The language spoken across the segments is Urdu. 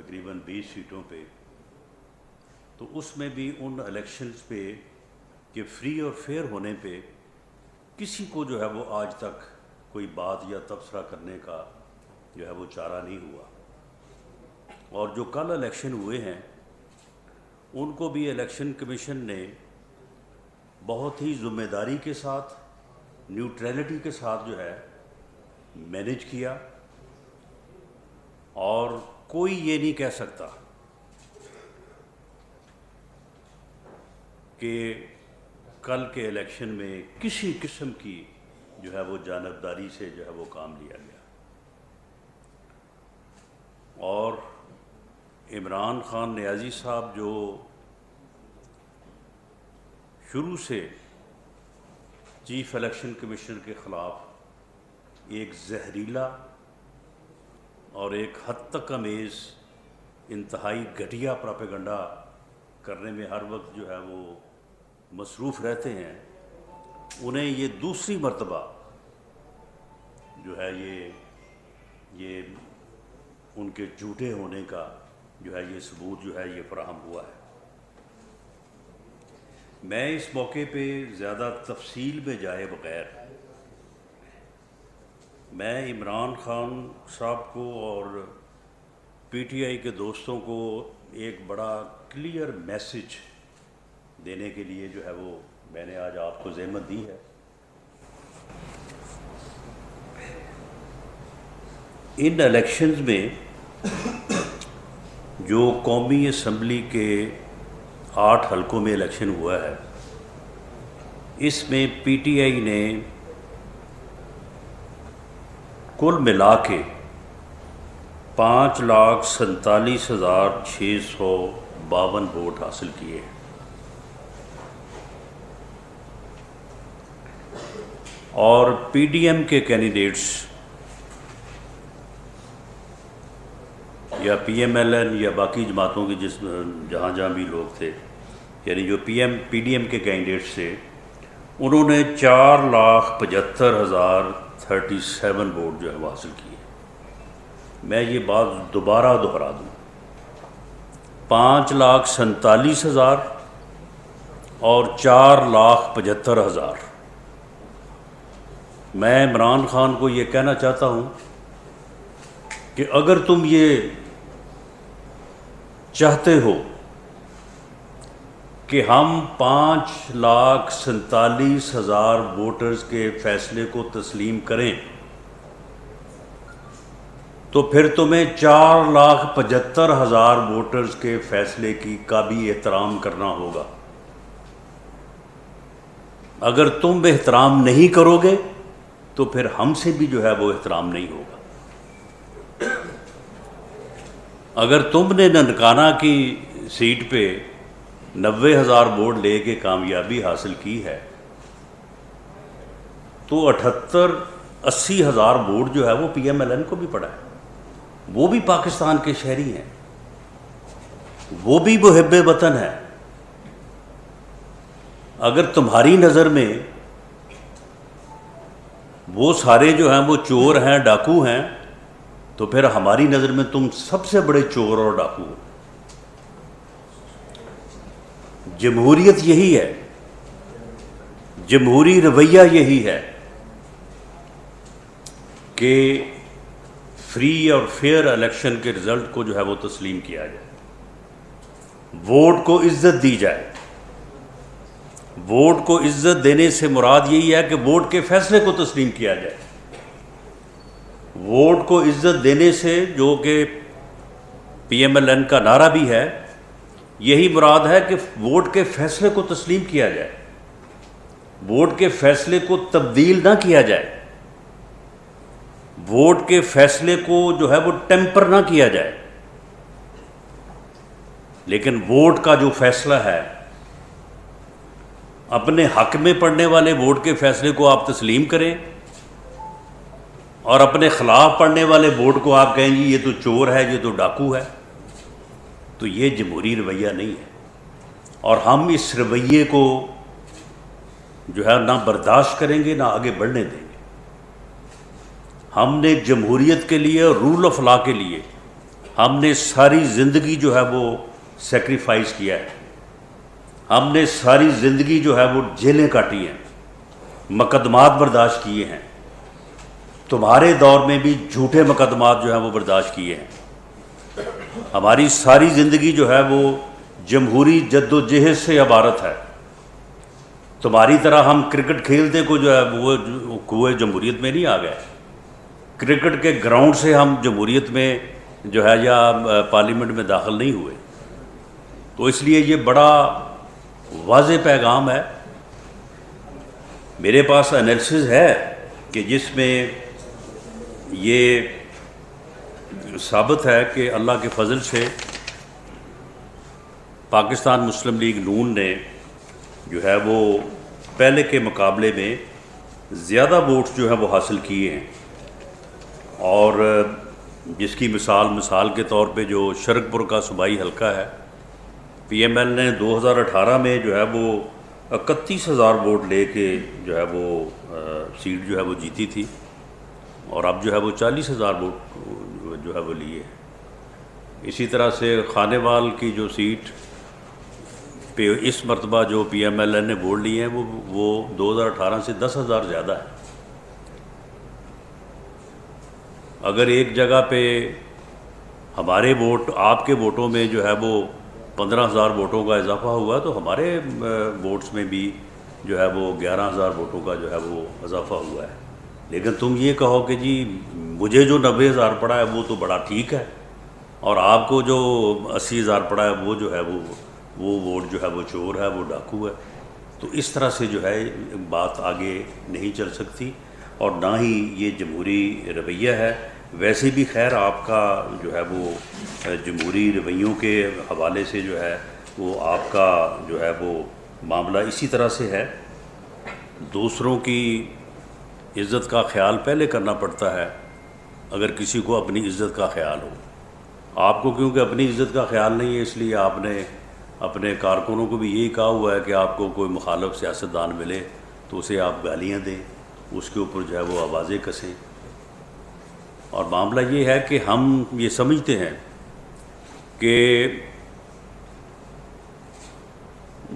تقریباً 20 سیٹوں پہ، تو اس میں بھی ان الیکشنز پہ کہ فری اور فیئر ہونے پہ کسی کو جو ہے وہ آج تک کوئی بات یا تبصرہ کرنے کا جو ہے وہ چارہ نہیں ہوا. اور جو کل الیکشن ہوئے ہیں ان کو بھی الیکشن کمیشن نے بہت ہی ذمہ داری کے ساتھ، نیوٹریلٹی کے ساتھ جو ہے مینیج کیا، اور کوئی یہ نہیں کہہ سکتا کہ کل کے الیکشن میں کسی قسم کی جو ہے وہ جانبداری سے جو ہے وہ کام لیا گیا. اور عمران خان نیازی صاحب جو شروع سے چیف الیکشن کمیشنر کے خلاف ایک زہریلا اور ایک حد تک امیز انتہائی گھٹیا پروپیگنڈا کرنے میں ہر وقت جو ہے وہ مصروف رہتے ہیں، انہیں یہ دوسری مرتبہ جو ہے یہ ان کے جھوٹے ہونے کا جو ہے یہ ثبوت جو ہے یہ فراہم ہوا ہے. میں اس موقع پہ زیادہ تفصیل میں جائے بغیر میں عمران خان صاحب کو اور پی ٹی آئی کے دوستوں کو ایک بڑا کلیئر میسج دینے کے لیے جو ہے وہ میں نے آج آپ کو زحمت دی ہے. ان الیکشنز میں جو قومی اسمبلی کے 8 حلقوں میں الیکشن ہوا ہے، اس میں پی ٹی آئی نے کل ملا کے 5,47,652 ووٹ حاصل کیے ہیں. اور پی ڈی ایم کے کینڈیڈیٹس یا پی ایم ایل این یا باقی جماعتوں کے جہاں بھی لوگ تھے، یعنی جو پی ڈی ایم کے کینڈیڈیٹس تھے، انہوں نے 4,75,037 ووٹ جو ہے وہ حاصل کیے. میں یہ بات دوبارہ دہرا دوں، 5,47,000 اور 4,75,000. میں عمران خان کو یہ کہنا چاہتا ہوں کہ اگر تم یہ چاہتے ہو کہ ہم 5,47,000 ووٹرز کے فیصلے کو تسلیم کریں تو پھر تمہیں 4,75,000 ووٹرز کے فیصلے کا بھی احترام کرنا ہوگا. اگر تم احترام نہیں کرو گے تو پھر ہم سے بھی جو ہے وہ احترام نہیں ہوگا. اگر تم نے ننکانہ کی سیٹ پہ 90,000 ووٹ لے کے کامیابی حاصل کی ہے تو 78,000-80,000 ووٹ جو ہے وہ پی ایم ایل این کو بھی پڑا ہے. وہ بھی پاکستان کے شہری ہیں، وہ بھی محب وطن ہے. اگر تمہاری نظر میں وہ سارے جو ہیں وہ چور ہیں، ڈاکو ہیں، تو پھر ہماری نظر میں تم سب سے بڑے چور اور ڈاکو ہو. جمہوریت یہی ہے، جمہوری رویہ یہی ہے کہ فری اور فیئر الیکشن کے رزلٹ کو جو ہے وہ تسلیم کیا جائے، ووٹ کو عزت دی جائے. ووٹ کو عزت دینے سے مراد یہی ہے کہ ووٹ کے فیصلے کو تسلیم کیا جائے. ووٹ کو عزت دینے سے، جو کہ پی ایم ایل این کا نعرہ بھی ہے، یہی مراد ہے کہ ووٹ کے فیصلے کو تسلیم کیا جائے، ووٹ کے فیصلے کو تبدیل نہ کیا جائے، ووٹ کے فیصلے کو جو ہے وہ ٹیمپر نہ کیا جائے. لیکن ووٹ کا جو فیصلہ ہے، اپنے حق میں پڑنے والے ووٹ کے فیصلے کو آپ تسلیم کریں، اور اپنے خلاف پڑنے والے ووٹ کو آپ کہیں جی یہ تو چور ہے، یہ تو ڈاکو ہے. تو یہ جمہوری رویہ نہیں ہے، اور ہم اس رویے کو جو ہے نہ برداشت کریں گے نہ آگے بڑھنے دیں گے. ہم نے جمہوریت کے لیے، رول آف لا کے لیے ہم نے ساری زندگی جو ہے وہ سیکریفائز کیا ہے، ہم نے ساری زندگی جو ہے وہ جیلیں کاٹی ہیں، مقدمات برداشت کیے ہیں، تمہارے دور میں بھی جھوٹے مقدمات جو ہیں وہ برداشت کیے ہیں۔ ہماری ساری زندگی جو ہے وہ جمہوری جد و جہد سے عبارت ہے۔ تمہاری طرح ہم کرکٹ کھیلتے کو جو ہے وہ کنویں جمہوریت میں نہیں آ گئے، کرکٹ کے گراؤنڈ سے ہم جمہوریت میں جو ہے یا پارلیمنٹ میں داخل نہیں ہوئے۔ تو اس لیے یہ بڑا واضح پیغام ہے۔ میرے پاس انالیسز ہے کہ جس میں یہ ثابت ہے کہ اللہ کے فضل سے پاکستان مسلم لیگ نون نے جو ہے وہ پہلے کے مقابلے میں زیادہ ووٹ جو ہیں وہ حاصل کیے ہیں، اور جس کی مثال کے طور پہ جو شرک پور کا صوبائی حلقہ ہے، پی ایم ایل نے 2018 میں جو ہے وہ 31,000 ووٹ لے کے جو ہے وہ سیٹ جو ہے وہ جیتی تھی، اور اب جو ہے وہ 40,000 ووٹ جو ہے وہ لیے۔ اسی طرح سے خانے وال کی جو سیٹ پہ اس مرتبہ جو پی ایم ایل این نے ووٹ لیے ہیں وہ 2018 سے 10,000 زیادہ ہے۔ اگر ایک جگہ پہ ہمارے ووٹ آپ کے ووٹوں میں جو ہے وہ 15,000 ووٹوں کا اضافہ ہوا تو ہمارے ووٹس میں بھی جو ہے وہ 11,000 ووٹوں کا جو ہے وہ اضافہ ہوا ہے۔ لیکن تم یہ کہو کہ جی مجھے جو 90,000 پڑا ہے وہ تو بڑا ٹھیک ہے، اور آپ کو جو 80,000 پڑا ہے وہ جو ہے وہ ووٹ جو ہے وہ چور ہے، وہ ڈاکو ہے۔ تو اس طرح سے جو ہے بات آگے نہیں چل سکتی، اور نہ ہی یہ جمہوری رویہ ہے۔ ویسے بھی خیر آپ کا جو ہے وہ جمہوری رویوں کے حوالے سے جو ہے وہ آپ کا جو ہے وہ معاملہ اسی طرح سے ہے، دوسروں کی عزت کا خیال پہلے کرنا پڑتا ہے اگر کسی کو اپنی عزت کا خیال ہو۔ آپ کو کیونکہ اپنی عزت کا خیال نہیں ہے، اس لیے آپ نے اپنے کارکنوں کو بھی یہی کہا ہوا ہے کہ آپ کو کوئی مخالف سیاستدان ملے تو اسے آپ گالیاں دیں، اس کے اوپر جو ہے وہ آوازیں کسیں۔ اور معاملہ یہ ہے کہ ہم یہ سمجھتے ہیں کہ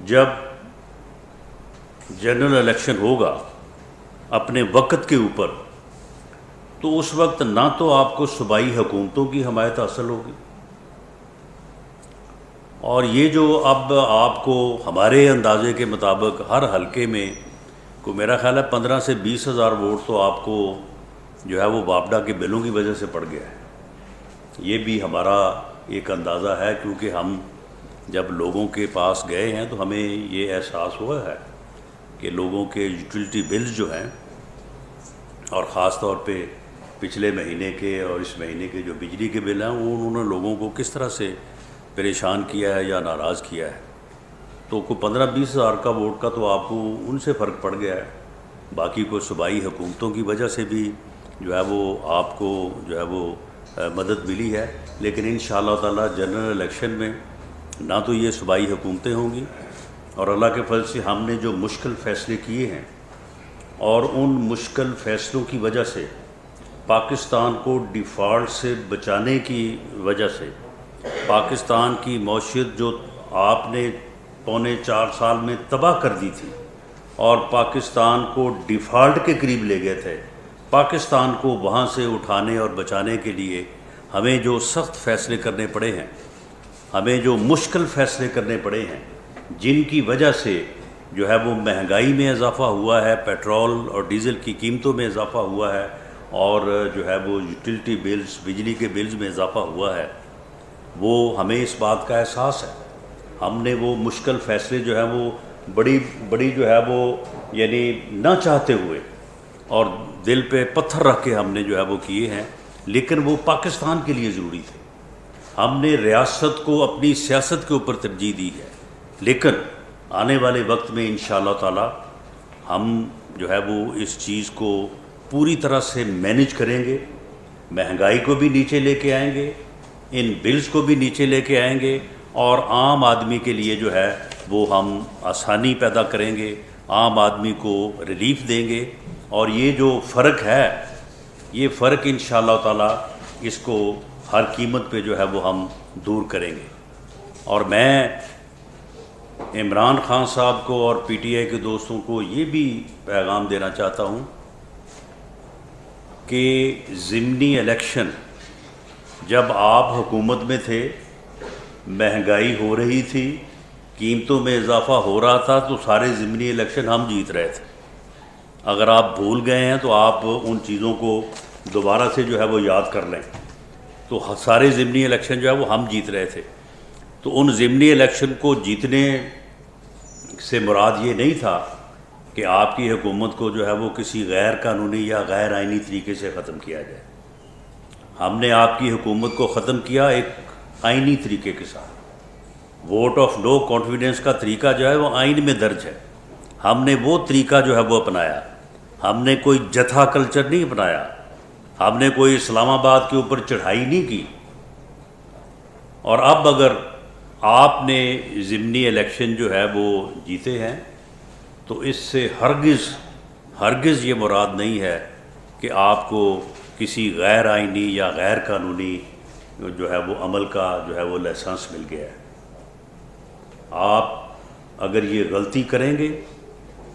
جب جنرل الیکشن ہوگا اپنے وقت کے اوپر، تو اس وقت نہ تو آپ کو صوبائی حکومتوں کی حمایت حاصل ہوگی، اور یہ جو اب آپ کو ہمارے اندازے کے مطابق ہر حلقے میں کو میرا خیال ہے 15 سے 20,000 ووٹ تو آپ کو جو ہے وہ واپڈا کے بلوں کی وجہ سے پڑ گیا ہے۔ یہ بھی ہمارا ایک اندازہ ہے، کیونکہ ہم جب لوگوں کے پاس گئے ہیں تو ہمیں یہ احساس ہوا ہے کہ لوگوں کے یوٹیلیٹی بلز جو ہیں، اور خاص طور پہ پچھلے مہینے کے اور اس مہینے کے جو بجلی کے بل ہیں، انہوں نے لوگوں کو کس طرح سے پریشان کیا ہے یا ناراض کیا ہے۔ تو کوئی 15-20,000 کا ووٹ کا تو آپ کو ان سے فرق پڑ گیا ہے، باقی کوئی صوبائی حکومتوں کی وجہ سے بھی جو ہے وہ آپ کو جو ہے وہ مدد ملی ہے۔ لیکن انشاءاللہ تعالی جنرل الیکشن میں نہ تو یہ صوبائی حکومتیں ہوں گی، اور اللہ کے فضل سے ہم نے جو مشکل فیصلے کیے ہیں، اور ان مشکل فیصلوں کی وجہ سے پاکستان کو ڈیفالٹ سے بچانے کی وجہ سے پاکستان کی معیشت جو آپ نے 3.25 سال میں تباہ کر دی تھی، اور پاکستان کو ڈیفالٹ کے قریب لے گئے تھے، پاکستان کو وہاں سے اٹھانے اور بچانے کے لیے ہمیں جو سخت فیصلے کرنے پڑے ہیں، ہمیں جو مشکل فیصلے کرنے پڑے ہیں، جن کی وجہ سے جو ہے وہ مہنگائی میں اضافہ ہوا ہے، پیٹرول اور ڈیزل کی قیمتوں میں اضافہ ہوا ہے، اور جو ہے وہ یوٹیلیٹی بلز بجلی کے بلز میں اضافہ ہوا ہے، وہ ہمیں اس بات کا احساس ہے۔ ہم نے وہ مشکل فیصلے جو ہیں وہ بڑی جو ہے وہ یعنی نہ چاہتے ہوئے اور دل پہ پتھر رکھ کے ہم نے جو ہے وہ کیے ہیں، لیکن وہ پاکستان کے لیے ضروری تھے۔ ہم نے ریاست کو اپنی سیاست کے اوپر ترجیح دی ہے، لیکن آنے والے وقت میں انشاءاللہ تعالی ہم جو ہے وہ اس چیز کو پوری طرح سے مینیج کریں گے، مہنگائی کو بھی نیچے لے کے آئیں گے، ان بلز کو بھی نیچے لے کے آئیں گے، اور عام آدمی کے لیے جو ہے وہ ہم آسانی پیدا کریں گے، عام آدمی کو ریلیف دیں گے۔ اور یہ جو فرق ہے، یہ فرق انشاءاللہ تعالی اس کو ہر قیمت پہ جو ہے وہ ہم دور کریں گے. اور میں عمران خان صاحب کو اور پی ٹی آئی کے دوستوں کو یہ بھی پیغام دینا چاہتا ہوں کہ ضمنی الیکشن جب آپ حکومت میں تھے، مہنگائی ہو رہی تھی، قیمتوں میں اضافہ ہو رہا تھا، تو سارے ضمنی الیکشن ہم جیت رہے تھے. اگر آپ بھول گئے ہیں تو آپ ان چیزوں کو دوبارہ سے جو ہے وہ یاد کر لیں. تو سارے ضمنی الیکشن جو ہے وہ ہم جیت رہے تھے. تو ان ضمنی الیکشن کو جیتنے سے مراد یہ نہیں تھا کہ آپ کی حکومت کو جو ہے وہ کسی غیر قانونی یا غیر آئینی طریقے سے ختم کیا جائے. ہم نے آپ کی حکومت کو ختم کیا ایک آئینی طریقے کے ساتھ. ووٹ آف نو کانفیڈنس کا طریقہ جو ہے وہ آئین میں درج ہے. ہم نے وہ طریقہ جو ہے وہ اپنایا. ہم نے کوئی جتھا کلچر نہیں اپنایا. ہم نے کوئی اسلام آباد کے اوپر چڑھائی نہیں کی. اور اب اگر آپ نے ضمنی الیکشن جو ہے وہ جیتے ہیں تو اس سے ہرگز یہ مراد نہیں ہے کہ آپ کو کسی غیر آئینی یا غیر قانونی جو ہے وہ عمل کا جو ہے وہ لائسنس مل گیا ہے. آپ اگر یہ غلطی کریں گے،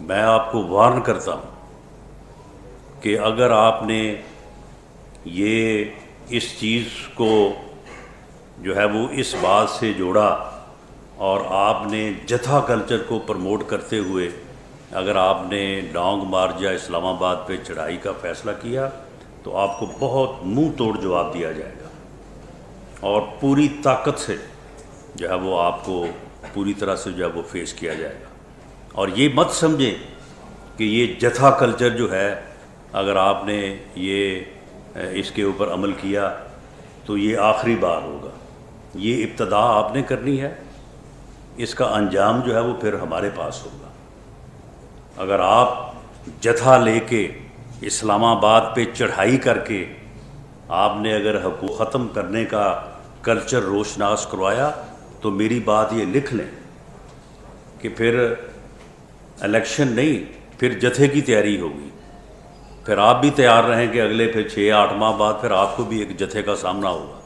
میں آپ کو وارن کرتا ہوں کہ اگر آپ نے یہ اس چیز کو جو ہے وہ اس بات سے جوڑا اور آپ نے جتھا کلچر کو پروموٹ کرتے ہوئے اگر آپ نے ڈانگ مارچ یا اسلام آباد پہ چڑھائی کا فیصلہ کیا تو آپ کو بہت منہ توڑ جواب دیا جائے گا اور پوری طاقت سے جو ہے وہ آپ کو پوری طرح سے جو ہے وہ فیس کیا جائے گا. اور یہ مت سمجھیں کہ یہ جتھا کلچر جو ہے اگر آپ نے یہ اس کے اوپر عمل کیا تو یہ آخری بار ہوگا. یہ ابتدا آپ نے کرنی ہے، اس کا انجام جو ہے وہ پھر ہمارے پاس ہوگا. اگر آپ جتھا لے کے اسلام آباد پہ چڑھائی کر کے آپ نے اگر حقوق ختم کرنے کا کلچر روشناس کروایا تو میری بات یہ لکھ لیں کہ پھر الیکشن نہیں، پھر جتھے کی تیاری ہوگی. پھر آپ بھی تیار رہیں کہ اگلے پھر 6-8 ماہ بعد پھر آپ کو بھی ایک جتھے کا سامنا ہوگا.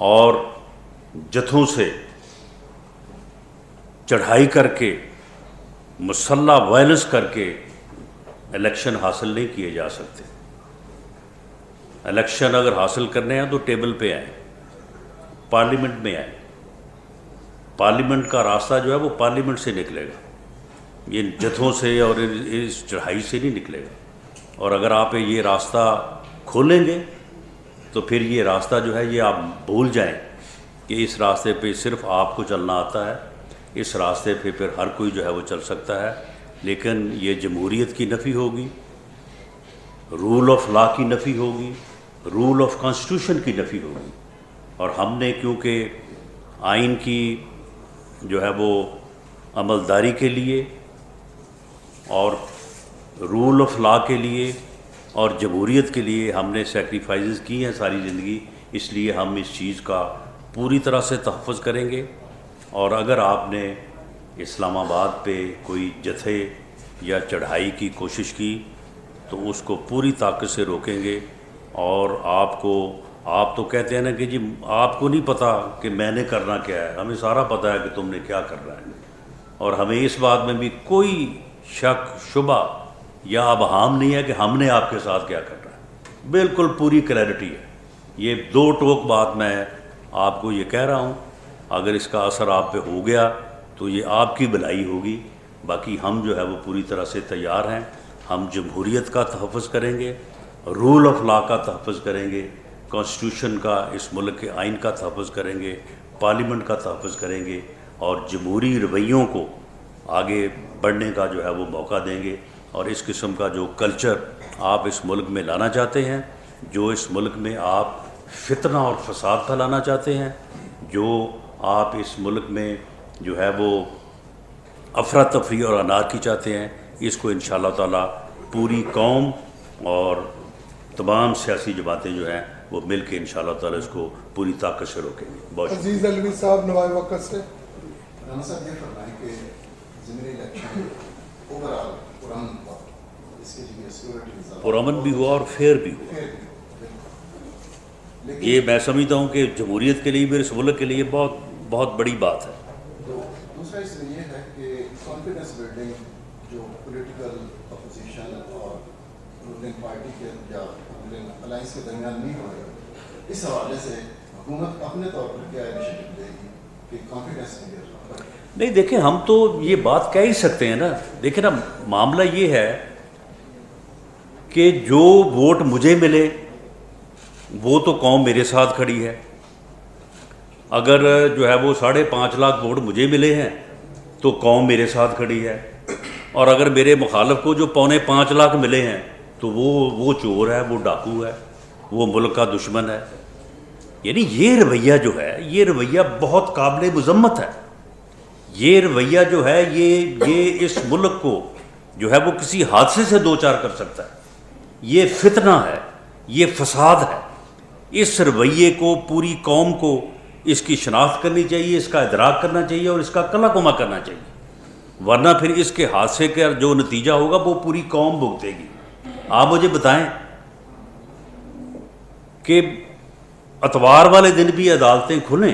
اور جتھوں سے چڑھائی کر کے مسلح وائلنس کر کے الیکشن حاصل نہیں کیے جا سکتے. الیکشن اگر حاصل کرنے ہیں تو ٹیبل پہ آئیں، پارلیمنٹ میں آئیں. پارلیمنٹ کا راستہ جو ہے وہ پارلیمنٹ سے نکلے گا، یہ جتھوں سے اور اس چڑھائی سے نہیں نکلے گا. اور اگر آپ یہ راستہ کھولیں گے تو پھر یہ راستہ جو ہے یہ آپ بھول جائیں کہ اس راستے پہ صرف آپ کو چلنا آتا ہے. اس راستے پہ پھر ہر کوئی جو ہے وہ چل سکتا ہے، لیکن یہ جمہوریت کی نفی ہوگی، رول آف لا کی نفی ہوگی، رول آف کانسٹیٹیوشن کی نفی ہوگی. اور ہم نے کیونکہ آئین کی جو ہے وہ عملداری کے لیے اور رول آف لا کے لیے اور جمہوریت کے لیے ہم نے سیکریفائزز کی ہیں ساری زندگی، اس لیے ہم اس چیز کا پوری طرح سے تحفظ کریں گے. اور اگر آپ نے اسلام آباد پہ کوئی جتھے یا چڑھائی کی کوشش کی تو اس کو پوری طاقت سے روکیں گے. اور آپ تو کہتے ہیں نا کہ جی آپ کو نہیں پتہ کہ میں نے کرنا کیا ہے، ہمیں سارا پتہ ہے کہ تم نے کیا کرنا ہے. اور ہمیں اس بات میں بھی کوئی شک شبہ یا ابہام نہیں ہے کہ ہم نے آپ کے ساتھ کیا کرنا ہے. بالکل پوری کلیئرٹی ہے. یہ دو ٹوک بات میں آپ کو یہ کہہ رہا ہوں. اگر اس کا اثر آپ پہ ہو گیا تو یہ آپ کی بھلائی ہوگی. باقی ہم جو ہے وہ پوری طرح سے تیار ہیں. ہم جمہوریت کا تحفظ کریں گے، رول آف لا کا تحفظ کریں گے، کانسٹیٹیوشن کا، اس ملک کے آئین کا تحفظ کریں گے، پارلیمنٹ کا تحفظ کریں گے اور جمہوری رویوں کو آگے بڑھنے کا جو ہے وہ موقع دیں گے. اور اس قسم کا جو کلچر آپ اس ملک میں لانا چاہتے ہیں، جو اس ملک میں آپ فتنہ اور فساد پھیلانا چاہتے ہیں، جو آپ اس ملک میں جو ہے وہ افراتفری اور انارکی چاہتے ہیں، اس کو انشاءاللہ تعالیٰ پوری قوم اور تمام سیاسی جماعتیں جو ہیں وہ مل کے انشاءاللہ تعالیٰ اس کو پوری طاقت سے روکیں گے. بہت عزیز علوی صاحب نوائے وقت سے. رانا صاحب یہ فرمائیں کہ ضمنی الیکشن اوورآل پرامن ہوا، اس کے لیے سیکورٹی پرامن بھی ہوا اور فیئر بھی ہوا. یہ میں سمجھتا ہوں کہ جمہوریت کے لیے بھی اس ملک کے لیے بہت بہت بڑی بات ہے. تو دوسرا اس میں یہ ہے کہ کانفیڈنس بلڈنگ جو پولیٹیکل اپوزیشن اور رولنگ پارٹی کے یا رولنگ الائنس کے درمیان نہیں ہو رہی، اس حوالے سے حکومت اپنے طور پر کیا انیشیٹو لے گی کہ کانفیڈنس نہیں گر رہا؟ نہیں دیکھیں، ہم تو یہ بات کہہ ہی سکتے ہیں نا. دیکھیں نا، معاملہ یہ ہے کہ جو ووٹ مجھے ملے وہ تو قوم میرے ساتھ کھڑی ہے. اگر جو ہے وہ 5.5 لاکھ ووٹ مجھے ملے ہیں تو قوم میرے ساتھ کھڑی ہے. اور اگر میرے مخالف کو جو 5.25 لاکھ ملے ہیں تو وہ چور ہے، وہ ڈاکو ہے، وہ ملک کا دشمن ہے. یعنی یہ رویہ جو ہے، یہ رویہ بہت قابل مذمت ہے. یہ رویہ جو ہے یہ اس ملک کو جو ہے وہ کسی حادثے سے دوچار کر سکتا ہے. یہ فتنہ ہے، یہ فساد ہے. اس رویے کو پوری قوم کو اس کی شناخت کرنی چاہیے، اس کا ادراک کرنا چاہیے اور اس کا کلا کما کرنا چاہیے. ورنہ پھر اس کے حادثے کا جو نتیجہ ہوگا وہ پوری قوم بھگتے گی. آپ مجھے بتائیں کہ اتوار والے دن بھی عدالتیں کھلیں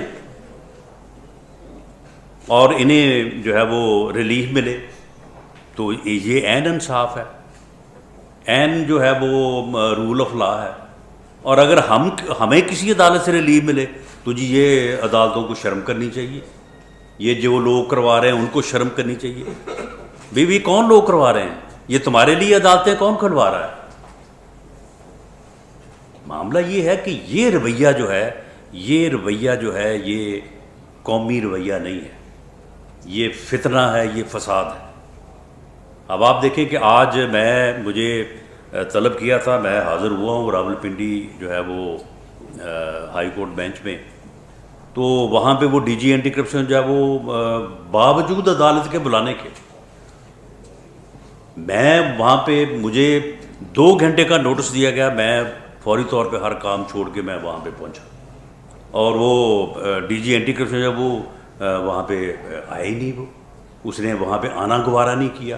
اور انہیں جو ہے وہ ریلیف ملے تو یہ عین انصاف ہے، عین جو ہے وہ رول آف لا ہے. اور اگر ہمیں کسی عدالت سے ریلیف ملے تو جی یہ عدالتوں کو شرم کرنی چاہیے. یہ جو لوگ کروا رہے ہیں ان کو شرم کرنی چاہیے. بھی کون لوگ کروا رہے ہیں؟ یہ تمہارے لیے عدالتیں کون کھلوا رہا ہے؟ معاملہ یہ ہے کہ یہ رویہ جو ہے یہ قومی رویہ نہیں ہے، یہ فتنہ ہے، یہ فساد ہے. اب آپ دیکھیں کہ آج مجھے طلب کیا تھا، میں حاضر ہوا ہوں راولپنڈی جو ہے وہ ہائی کورٹ بینچ میں. تو وہاں پہ وہ ڈی جی اینٹی کرپشن جو ہے وہ باوجود عدالت کے بلانے کے، میں وہاں پہ مجھے 2 گھنٹے کا نوٹس دیا گیا. میں فوری طور پہ ہر کام چھوڑ کے میں وہاں پہ پہنچا اور وہ ڈی جی اینٹی کرپشن جو وہ وہاں پہ آئے ہی نہیں. اس نے وہاں پہ آنا گوارا نہیں کیا.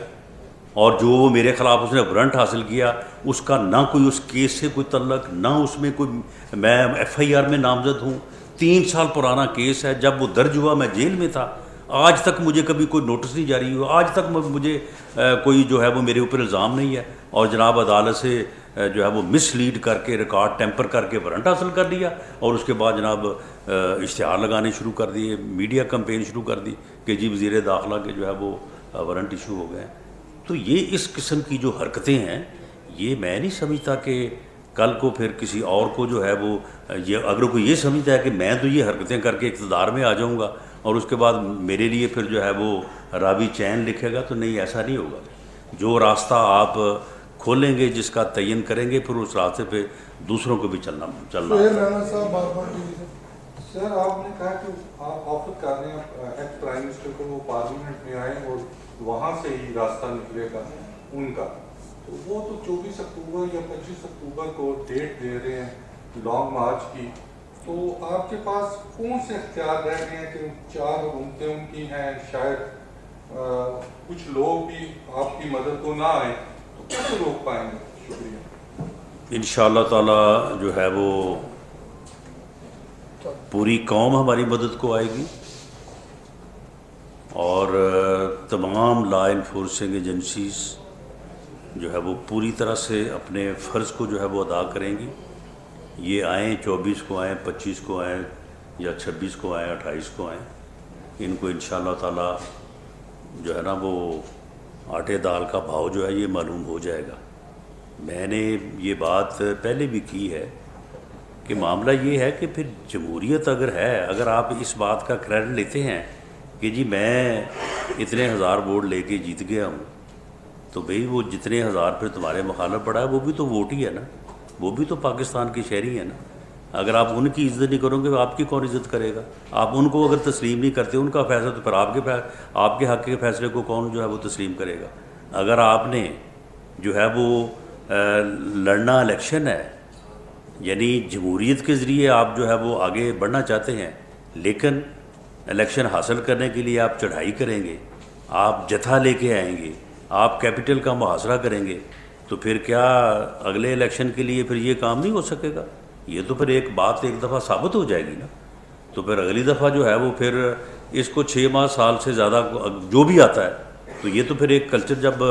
اور جو میرے خلاف اس نے وارنٹ حاصل کیا اس کا نہ کوئی اس کیس سے کوئی تعلق، نہ اس میں کوئی، میں ایف آئی آر میں نامزد ہوں. 3 سال پرانا کیس ہے. جب وہ درج ہوا میں جیل میں تھا. آج تک مجھے کبھی کوئی نوٹس نہیں جاری ہوا. آج تک مجھے کوئی جو ہے وہ میرے اوپر الزام نہیں ہے. اور جناب عدالت سے جو ہے وہ مس لیڈ کر کے، ریکارڈ ٹیمپر کر کے وارنٹ حاصل کر لیا اور اس کے بعد جناب اشتہار لگانے شروع کر دیے، میڈیا کمپین شروع کر دی کہ جی وزیر داخلہ کے جو ہے وہ وارنٹ ایشو ہو گئے. تو یہ اس قسم کی جو حرکتیں ہیں، یہ میں نہیں سمجھتا کہ کل کو پھر کسی اور کو جو ہے وہ اگر کوئی یہ سمجھتا ہے کہ میں تو یہ حرکتیں کر کے اقتدار میں آ جاؤں گا اور اس کے بعد میرے لیے پھر جو ہے وہ راوی چین لکھے گا، تو نہیں، ایسا نہیں ہوگا. جو راستہ آپ کھولیں گے، جس کا تعین کریں گے، پھر اس راستے پہ دوسروں کو بھی چلنا. رانا صاحب بار بار ٹی وی سے سر، آپ نے کہا کہ آپ آفر کر رہے ہیں ایکس پرائم منسٹر کو وہ پارلیمنٹ میں آئیں اور وہاں سے ہی راستہ نکلے گا ان کا. تو وہ تو 24 اکتوبر یا 25 اکتوبر کو ڈیٹ دے رہے ہیں لانگ مارچ کی. تو آپ کے پاس کون سے اختیار رہ گئے ہیں کہ 4 حکومتیں ان کی ہیں، شاید کچھ لوگ بھی آپ کی مدد کو نہ آئیں، تو کیسے روک پائیں گے؟ شکریہ. انشاءاللہ تعالی جو ہے وہ پوری قوم ہماری مدد کو آئے گی اور تمام لا انفورسنگ ایجنسیز جو ہے وہ پوری طرح سے اپنے فرض کو جو ہے وہ ادا کریں گی. یہ آئیں، 24 کو آئیں، 25 کو آئیں یا 26 کو آئیں، 28 کو آئیں، ان کو انشاءاللہ تعالی جو ہے نا وہ آٹے دال کا بھاؤ جو ہے یہ معلوم ہو جائے گا. میں نے یہ بات پہلے بھی کی ہے کہ معاملہ یہ ہے کہ پھر جمہوریت اگر ہے، اگر آپ اس بات کا کریڈٹ لیتے ہیں کہ جی میں اتنے ہزار ووٹ لے کے جیت گیا ہوں، تو بھئی وہ جتنے ہزار پھر تمہارے مخالف پڑا ہے وہ بھی تو ووٹ ہی ہے نا، وہ بھی تو پاکستان کی شہری ہے نا. اگر آپ ان کی عزت نہیں کرو گے آپ کی کون عزت کرے گا؟ آپ ان کو اگر تسلیم نہیں کرتے ان کا فیصلہ، تو پھر آپ کے حق کے فیصلے کو کون جو ہے وہ تسلیم کرے گا؟ اگر آپ نے جو ہے وہ لڑنا الیکشن ہے، یعنی جمہوریت کے ذریعے آپ جو ہے وہ آگے بڑھنا چاہتے ہیں، لیکن الیکشن حاصل کرنے کے لیے آپ چڑھائی کریں گے، آپ جتھا لے کے آئیں گے، آپ کیپٹل کا محاصرہ کریں گے، تو پھر کیا اگلے الیکشن کے لیے پھر یہ کام نہیں ہو سکے گا؟ یہ تو پھر ایک بات ایک دفعہ ثابت ہو جائے گی نا، تو پھر اگلی دفعہ جو ہے وہ پھر اس کو 6 ماہ سال سے زیادہ جو بھی آتا ہے، تو یہ تو پھر ایک کلچر جب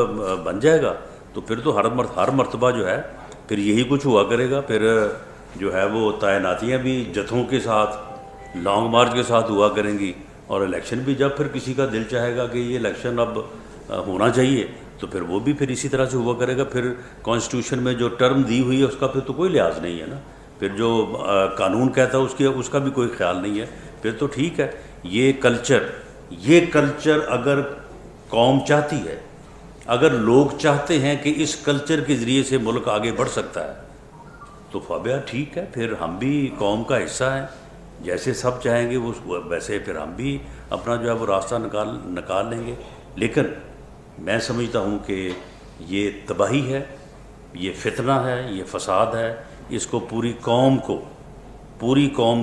بن جائے گا تو پھر تو ہر مرتبہ جو ہے پھر یہی کچھ ہوا کرے گا. پھر جو ہے وہ تعیناتیاں بھی جتھوں کے ساتھ لانگ مارچ کے ساتھ ہوا کریں گی، اور الیکشن بھی جب پھر کسی کا دل چاہے گا کہ یہ الیکشن اب ہونا چاہیے تو پھر وہ بھی پھر اسی طرح سے ہوا کرے گا. پھر کانسٹیٹیوشن میں جو ٹرم دی ہوئی ہے اس کا پھر تو کوئی لحاظ نہیں ہے نا، پھر جو قانون کہتا ہے اس کا بھی کوئی خیال نہیں ہے. پھر تو ٹھیک ہے، یہ کلچر اگر قوم چاہتی ہے، اگر لوگ چاہتے ہیں کہ اس کلچر کے ذریعے سے ملک آگے بڑھ سکتا ہے تو فابیہ ٹھیک ہے، پھر ہم بھی قوم کا حصہ ہیں، جیسے سب چاہیں گے وہ ویسے پھر ہم بھی اپنا جو ہے وہ راستہ نکال لیں گے. لیکن میں سمجھتا ہوں کہ یہ تباہی ہے، یہ فتنہ ہے، یہ فساد ہے، اس کو پوری قوم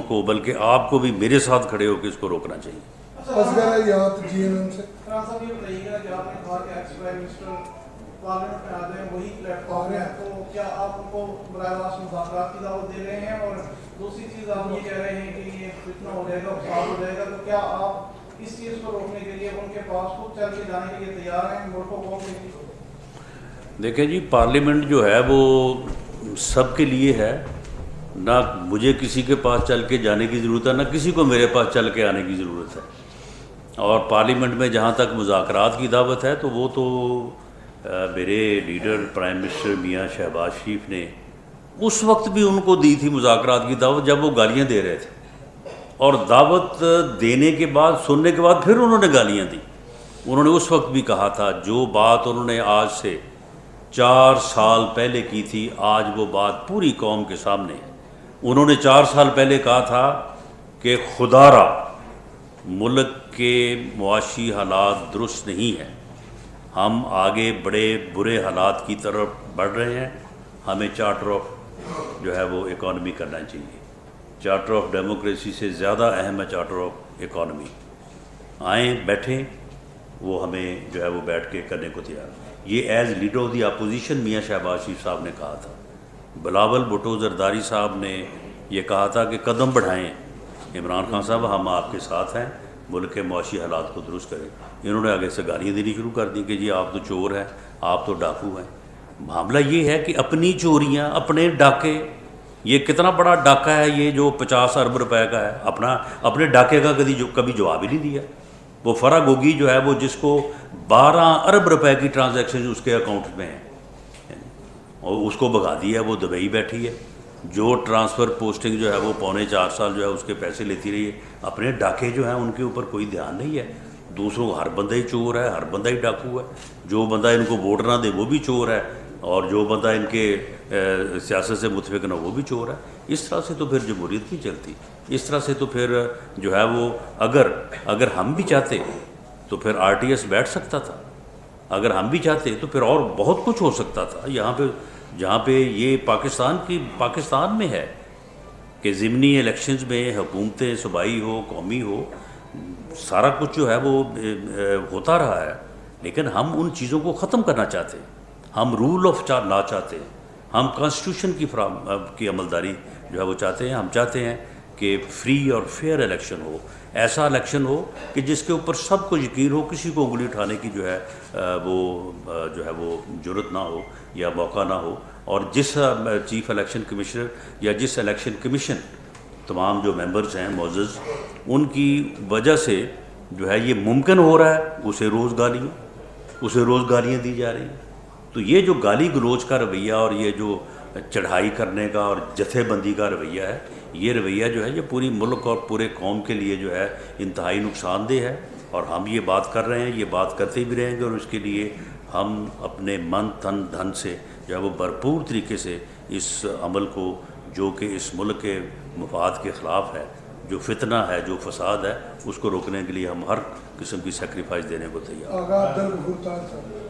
کو بلکہ آپ کو بھی میرے ساتھ کھڑے ہو کے اس کو روکنا چاہیے. اصغر یاد GMM سے صاحب یہ بتائیے گا کہ آپ نے کہا کہ ایکس پرائم منسٹر پارلیمنٹ میں آتے ہیں، وہی پلیٹ فارم ہے، تو کیا آپ ان کو براہ راست مذاکرات کی دعوت دے رہے ہیں؟ اور دوسری چیز آپ یہ کہہ رہے ہیں کہ یہ فتنہ ہو جائے گا، فساد ہو جائے گا، تو کیا آپ اس چیز کو روکنے کے لیے ان کے پاس خود چل کے جانے کے لیے تیار ہیں ملک کو قوم کے لیے؟ دیکھیں جی، پارلیمنٹ جو ہے وہ سب کے لیے ہے، نہ مجھے کسی کے پاس چل کے جانے کی ضرورت ہے، نہ کسی کو میرے پاس چل کے آنے کی ضرورت ہے. اور پارلیمنٹ میں جہاں تک مذاکرات کی دعوت ہے تو وہ تو میرے لیڈر پرائم منسٹر میاں شہباز شریف نے اس وقت بھی ان کو دی تھی مذاکرات کی دعوت جب وہ گالیاں دے رہے تھے، اور دعوت دینے کے بعد سننے کے بعد پھر انہوں نے گالیاں دی. انہوں نے اس وقت بھی کہا تھا جو بات انہوں نے آج سے 4 سال پہلے کی تھی، آج وہ بات پوری قوم کے سامنے ہے. انہوں نے 4 سال پہلے کہا تھا کہ خدا را ملک کے معاشی حالات درست نہیں ہیں، ہم آگے بڑے برے حالات کی طرف بڑھ رہے ہیں، ہمیں چارٹر آف جو ہے وہ اکانومی کرنا چاہیے. چارٹر آف ڈیموکریسی سے زیادہ اہم ہے چارٹر آف اکانومی. آئیں بیٹھیں، وہ ہمیں جو ہے وہ بیٹھ کے کرنے کو تیار. یہ as leader of the opposition میاں شہباز شریف صاحب نے کہا تھا. بلاول بھٹو زرداری صاحب نے یہ کہا تھا کہ قدم بڑھائیں عمران خان صاحب، ہم آپ کے ساتھ ہیں، ملک کے معاشی حالات کو درست کریں. انہوں نے آگے سے گالیاں دینی شروع کر دی کہ جی آپ تو چور ہیں، آپ تو ڈاکو ہیں. معاملہ یہ ہے کہ اپنی چوریاں، اپنے ڈاکے، یہ کتنا بڑا ڈاکہ ہے یہ جو 50 ارب روپے کا ہے، اپنے ڈاکے کا کبھی جواب ہی نہیں دیا. وہ فرا گوگی جو ہے وہ جس کو 12 ارب روپے کی ٹرانزیکشن اس کے اکاؤنٹ میں ہیں اور اس کو بھگا دیا، وہ دبئی بیٹھی ہے. جو ٹرانسفر پوسٹنگ جو ہے وہ 3.25 سال جو ہے اس کے پیسے لیتی رہی ہے. اپنے ڈاکے جو ہیں ان کے اوپر کوئی دھیان نہیں ہے. دوسروں کو ہر بندہ ہی چور ہے، ہر بندہ ہی ڈاکو ہے. جو بندہ ان کو ووٹ نہ دے وہ بھی چور ہے، اور جو بندہ ان کے سیاست سے متفق نہ وہ بھی چور ہے. اس طرح سے تو پھر جمہوریت نہیں چلتی. اس طرح سے تو پھر جو ہے وہ اگر ہم بھی چاہتے تو پھر RTS بیٹھ سکتا تھا. اگر ہم بھی چاہتے تو پھر اور بہت کچھ ہو سکتا تھا. یہاں پہ جہاں پہ یہ پاکستان میں ہے کہ ضمنی الیکشنز میں حکومتیں صوبائی ہو قومی ہو سارا کچھ جو ہے وہ ہوتا رہا ہے، لیکن ہم ان چیزوں کو ختم کرنا چاہتے ہیں. ہم رول آف لا چاہتے ہیں، ہم کانسٹیٹیوشن کی عملداری جو ہے وہ چاہتے ہیں. ہم چاہتے ہیں کہ فری اور فیئر الیکشن ہو، ایسا الیکشن ہو کہ جس کے اوپر سب کو یقین ہو، کسی کو انگلی اٹھانے کی جو ہے وہ جرت نہ ہو یا موقع نہ ہو. اور جس چیف الیکشن کمشنر یا جس الیکشن کمیشن تمام جو ممبرز ہیں معزز، ان کی وجہ سے جو ہے یہ ممکن ہو رہا ہے، اسے روز گالیاں دی جا رہی ہیں. تو یہ جو گالی گلوچ کا رویہ اور یہ جو چڑھائی کرنے کا اور جتھے بندی کا رویہ ہے، یہ رویہ جو ہے یہ پوری ملک اور پورے قوم کے لیے جو ہے انتہائی نقصان دہ ہے. اور ہم یہ بات کر رہے ہیں، یہ بات کرتے بھی رہیں گے، اور اس کے لیے ہم اپنے من تن دھن سے جو ہے وہ بھرپور طریقے سے اس عمل کو جو کہ اس ملک کے مفاد کے خلاف ہے، جو فتنہ ہے، جو فساد ہے، اس کو روکنے کے لیے ہم ہر قسم کی سیکریفائس دینے کو تیار ہیں.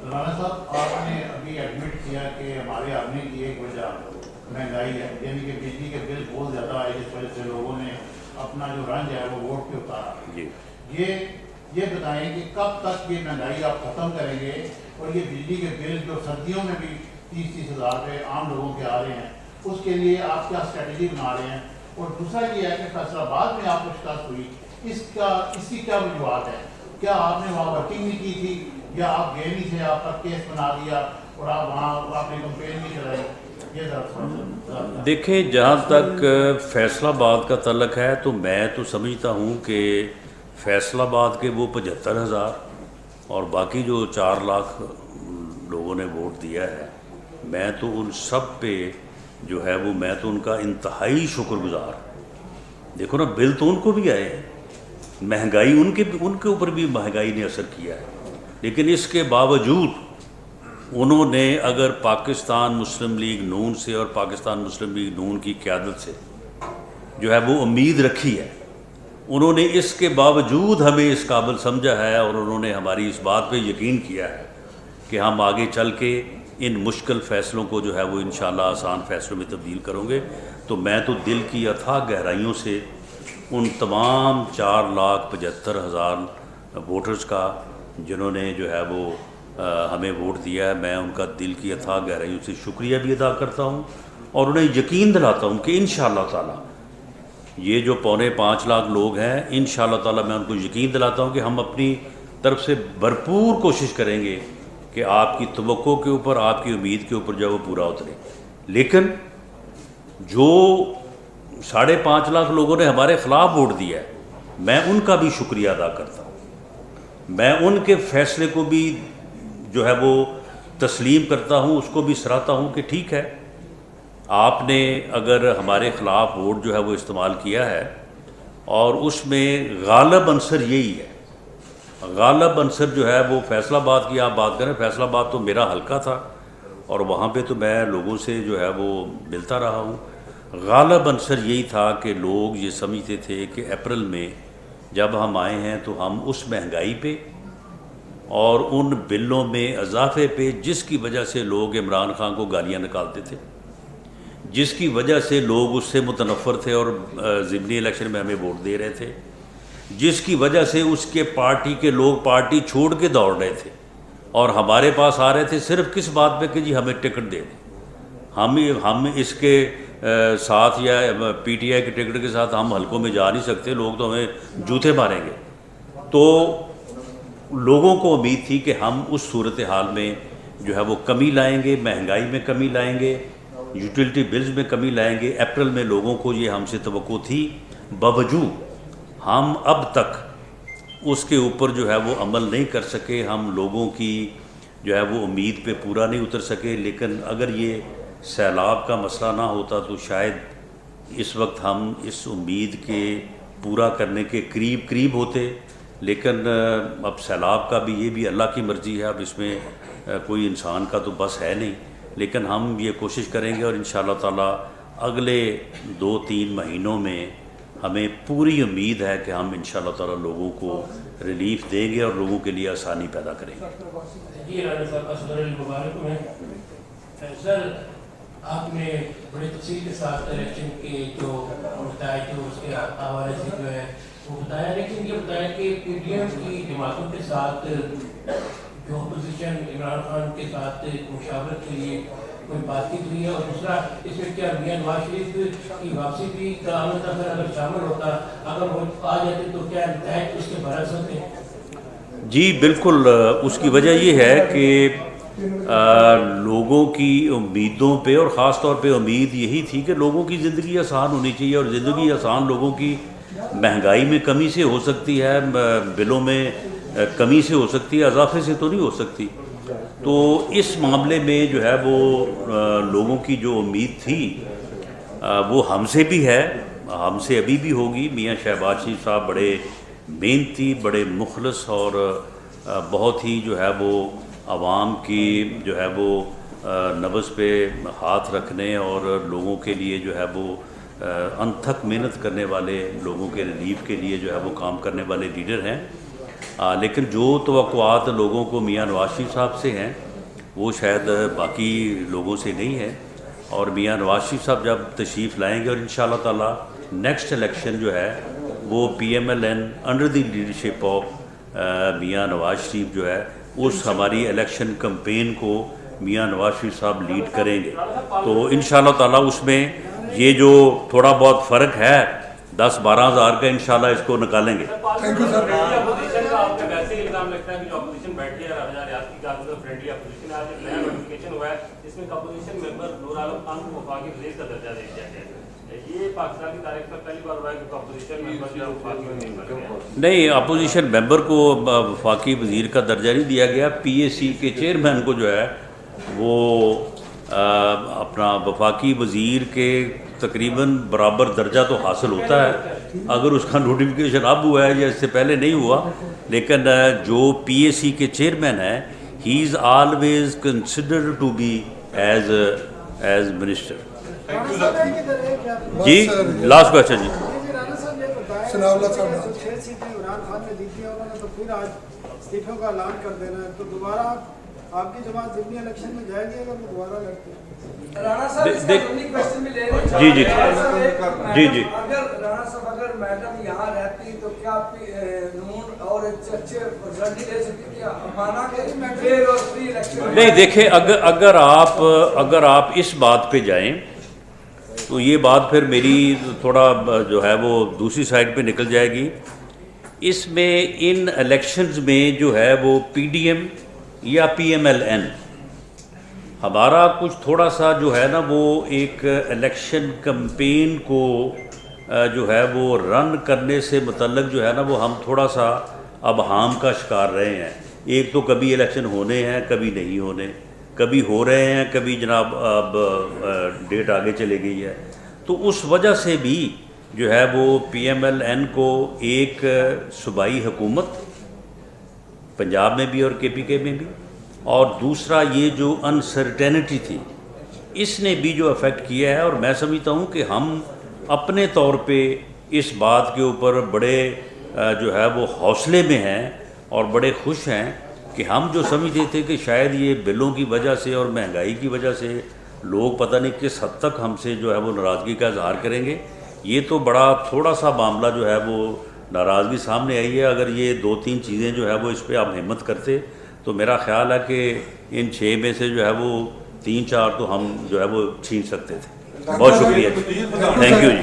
رانا صاحب، آپ نے ابھی ایڈمٹ کیا کہ ہمارے آنے کی ایک وجہ مہنگائی ہے، یعنی کہ بجلی کے بل بہت زیادہ آئے، جس وجہ سے لوگوں نے اپنا جو رنج ہے وہ ووٹ پہ اتارا. جی یہ بتائیں کہ کب تک یہ مہنگائی آپ ختم کریں گے، اور یہ بجلی کے بل جو سردیوں میں بھی 30-30 ہزار روپے عام لوگوں کے آ رہے ہیں، اس کے لیے آپ کیا اسٹریٹجی بنا رہے ہیں؟ اور دوسرا یہ ہے کہ فیصل آباد میں آپ کو شکست ہوئی، اس کی کیا وجوہات ہے؟ کیا آپ نے وہاں ورکنگ نہیں کی تھی یا آپ گئے نہیں تھے، آپ کا کیس بنا دیا اور آپ وہاں آپ نے کمپین نہیں چلائی؟ یہ ذرا دیکھیں، جہاں تک فیصل آباد کا تعلق ہے تو میں تو سمجھتا ہوں کہ فیصل آباد کے وہ 75,000 اور باقی جو 4 لاکھ لوگوں نے ووٹ دیا ہے، میں تو ان سب پہ جو ہے وہ میں تو ان کا انتہائی شکر گزار۔ دیکھو نا، بل تو ان کو بھی آئے ہیں، مہنگائی ان کے اوپر بھی مہنگائی نے اثر کیا ہے، لیکن اس کے باوجود انہوں نے اگر پاکستان مسلم لیگ نون سے اور پاکستان مسلم لیگ نون کی قیادت سے جو ہے وہ امید رکھی ہے، انہوں نے اس کے باوجود ہمیں اس قابل سمجھا ہے اور انہوں نے ہماری اس بات پہ یقین کیا ہے کہ ہم آگے چل کے ان مشکل فیصلوں کو جو ہے وہ انشاءاللہ آسان فیصلوں میں تبدیل کروں گے۔ تو میں تو دل کی اتھاہ گہرائیوں سے ان تمام 4,75,000 ووٹرز کا جنہوں نے جو ہے وہ ہمیں ووٹ دیا ہے، میں ان کا دل کی اتھاہ گہرائیوں سے شکریہ بھی ادا کرتا ہوں اور انہیں یقین دلاتا ہوں کہ انشاءاللہ تعالی یہ جو 4.25 لاکھ لوگ ہیں، انشاءاللہ تعالی میں ان کو یقین دلاتا ہوں کہ ہم اپنی طرف سے بھرپور کوشش کریں گے کہ آپ کی توقع کے اوپر، آپ کی امید کے اوپر جو ہے وہ پورا اترے۔ لیکن جو 5.5 لاکھ لوگوں نے ہمارے خلاف ووٹ دیا ہے، میں ان کا بھی شکریہ ادا کرتا ہوں، میں ان کے فیصلے کو بھی جو ہے وہ تسلیم کرتا ہوں، اس کو بھی سراہتا ہوں کہ ٹھیک ہے، آپ نے اگر ہمارے خلاف ووٹ جو ہے وہ استعمال کیا ہے اور اس میں غالب عنصر یہی ہے، غالب عنصر جو ہے وہ فیصل آباد کی آپ بات کریں، فیصل آباد تو میرا حلقہ تھا اور وہاں پہ تو میں لوگوں سے جو ہے وہ ملتا رہا ہوں۔ غالب عنصر یہی تھا کہ لوگ یہ سمجھتے تھے کہ اپریل میں جب ہم آئے ہیں تو ہم اس مہنگائی پہ اور ان بلوں میں اضافے پہ جس کی وجہ سے لوگ عمران خان کو گالیاں نکالتے تھے، جس کی وجہ سے لوگ اس سے متنفر تھے اور ضمنی الیکشن میں ہمیں ووٹ دے رہے تھے، جس کی وجہ سے اس کے پارٹی کے لوگ پارٹی چھوڑ کے دوڑ رہے تھے اور ہمارے پاس آ رہے تھے صرف کس بات پہ کہ جی ہمیں ٹکٹ دے دیں، ہم اس کے ساتھ یا پی ٹی آئی کے ٹکٹ کے ساتھ ہم حلقوں میں جا نہیں سکتے، لوگ تو ہمیں جوتے ماریں گے۔ تو لوگوں کو امید تھی کہ ہم اس صورتحال میں جو ہے وہ کمی لائیں گے، مہنگائی میں کمی لائیں گے، یوٹیلٹی بلز میں کمی لائیں گے۔ اپریل میں لوگوں کو یہ ہم سے توقع تھی، باوجود ہم اب تک اس کے اوپر جو ہے وہ عمل نہیں کر سکے، ہم لوگوں کی جو ہے وہ امید پہ پورا نہیں اتر سکے۔ لیکن اگر یہ سیلاب کا مسئلہ نہ ہوتا تو شاید اس وقت ہم اس امید کے پورا کرنے کے قریب ہوتے، لیکن اب سیلاب کا بھی یہ بھی اللہ کی مرضی ہے، اب اس میں کوئی انسان کا تو بس ہے نہیں، لیکن ہم یہ کوشش کریں گے اور انشاءاللہ تعالی اگلے 2-3 مہینوں میں ہمیں پوری امید ہے کہ ہم انشاءاللہ تعالی لوگوں کو ریلیف دیں گے اور لوگوں کے لیے آسانی پیدا کریں گے۔ جی رانا صاحب، السلام علیکم۔ سر، آپ نے بڑی تفصیل کے ساتھ الیکشن کے جو نتائج جو اس کے حوالے سے جو ہے وہ بتایا، لیکن یہ بتایا کہ پی ڈی ایم کی جماعتوں کے ساتھ جو اپوزیشن عمران خان کے ساتھ مشاورت کے لیے کوئی بات چیت ہوئی ہے، اور دوسرا اس میں کیا میاں نواز شریف کی واپسی بھی کا عمل تھا؟ پھر اگر شامل ہوتا، اگر وہ آ جاتے تو کیا نتائج اس کے برعکس ہوتے؟ جی بالکل، اس کی وجہ یہ ہے کہ لوگوں کی امیدوں پہ اور خاص طور پہ امید یہی تھی کہ لوگوں کی زندگی آسان ہونی چاہیے، اور زندگی آسان لوگوں کی مہنگائی میں کمی سے ہو سکتی ہے، بلوں میں کمی سے ہو سکتی ہے، اضافے سے تو نہیں ہو سکتی۔ تو اس معاملے میں جو ہے وہ لوگوں کی جو امید تھی وہ ہم سے بھی ہے، ہم سے ابھی بھی ہوگی۔ میاں شہباز شریف صاحب بڑے محنتی، بڑے مخلص اور بہت ہی جو ہے وہ عوام کی جو ہے وہ نبض پہ ہاتھ رکھنے اور لوگوں کے لیے جو ہے وہ انتھک محنت کرنے والے، لوگوں کے ریلیف کے لیے جو ہے وہ کام کرنے والے لیڈر ہیں۔ لیکن جو توقعات لوگوں کو میاں نواز شریف صاحب سے ہیں وہ شاید باقی لوگوں سے نہیں ہے، اور میاں نواز شریف صاحب جب تشریف لائیں گے اور انشاءاللہ تعالی نیکسٹ الیکشن جو ہے وہ P M L N under the leadership of Mian Nawaz شریف جو ہے اس ہماری الیکشن کمپین کو میاں نواز شریف صاحب لیڈ کریں گے، تو انشاءاللہ تعالیٰ اس میں یہ جو تھوڑا بہت فرق ہے 10-12 ہزار کا انشاءاللہ اس کو نکالیں گے۔ Thank you sir. اپوزیشن کا آپ کا ویسے ہی الزام لگتا ہے کہ جو اپوزیشن بیٹھی ہے ریاست کی کافی فرینڈلی اپوزیشن ہے، آج ایک نیا نوٹیفکیشن ہوا ہے جس میں اپوزیشن ممبر نور عالم خان کو وفاقی وزیر کا درجہ دے دیا گیا ہے۔ یہ پاکستان کی تاریخ میں پہلی بار ہوا ہے کہ اپوزیشن ممبر جو وفاقی وزیر بن گیا۔ نہیں، اپوزیشن ممبر کو وفاقی وزیر کا درجہ نہیں دیا گیا، پی اے سی کے چیئرمین کو جو ہے وہ اپنا وفاقی وزیر کے تقریباً برابر درجہ تو حاصل ہوتا ہے، اگر اس کا نوٹیفیکیشن اب ہوا ہے یا اس سے پہلے نہیں ہوا، لیکن جو پی اے سی کے چیئرمین ہیں he is always considered to be as minister. جی لاسٹ کوشچن جی۔ سناولا صاحب 6 سیٹیں عمران خان نے جیتی ہیں، انہوں نے تو پھر آج استعفوں کا اعلان کر دینا ہے، تو دوبارہ آپ کی جماعت ضمنی الیکشن میں جائے گی اگر وہ دوبارہ لڑتے ہیں؟ رانا صاحب اس کا ضمنی کوشچن میں لے رہے جی جی جی اگر رانا صاحب اگر میڈم یہاں رہتی تو کیا نون اور اچھے رزلٹ لے سکتی کیا مانا کہ فیئر اور فری الیکشن؟ نہیں دیکھیں، اگر آپ اس بات پہ جائیں تو یہ بات پھر میری تھوڑا جو ہے وہ دوسری سائڈ پہ نکل جائے گی۔ اس میں ان الیکشنز میں جو ہے وہ پی ڈی ایم یا پی ایم ایل این ہمارا کچھ تھوڑا سا جو ہے نا وہ ایک الیکشن کمپین کو جو ہے وہ رن کرنے سے متعلق جو ہے نا وہ ہم تھوڑا سا ابہام کا شکار رہے ہیں۔ ایک تو کبھی الیکشن ہونے ہیں، کبھی نہیں ہونے، کبھی ہو رہے ہیں، کبھی جناب اب ڈیٹ آگے چلے گئی ہے، تو اس وجہ سے بھی جو ہے وہ پی ایم ایل این کو ایک صوبائی حکومت پنجاب میں بھی اور کے پی کے میں بھی، اور دوسرا یہ جو انسرٹینٹی تھی اس نے بھی جو افیکٹ کیا ہے، اور میں سمجھتا ہوں کہ ہم اپنے طور پہ اس بات کے اوپر بڑے جو ہے وہ حوصلے میں ہیں اور بڑے خوش ہیں کہ ہم جو سمجھتے تھے کہ شاید یہ بلوں کی وجہ سے اور مہنگائی کی وجہ سے لوگ پتہ نہیں کس حد تک ہم سے جو ہے وہ ناراضگی کا اظہار کریں گے، یہ تو بڑا تھوڑا سا معاملہ جو ہے وہ ناراضگی سامنے آئی ہے۔ اگر یہ 2-3 چیزیں جو ہے وہ اس پہ آپ ہمت کرتے تو میرا خیال ہے کہ ان 6 میں سے جو ہے وہ 3-4 تو ہم جو ہے وہ چھین سکتے تھے۔ بہت شکریہ جی، تھینک یو جی۔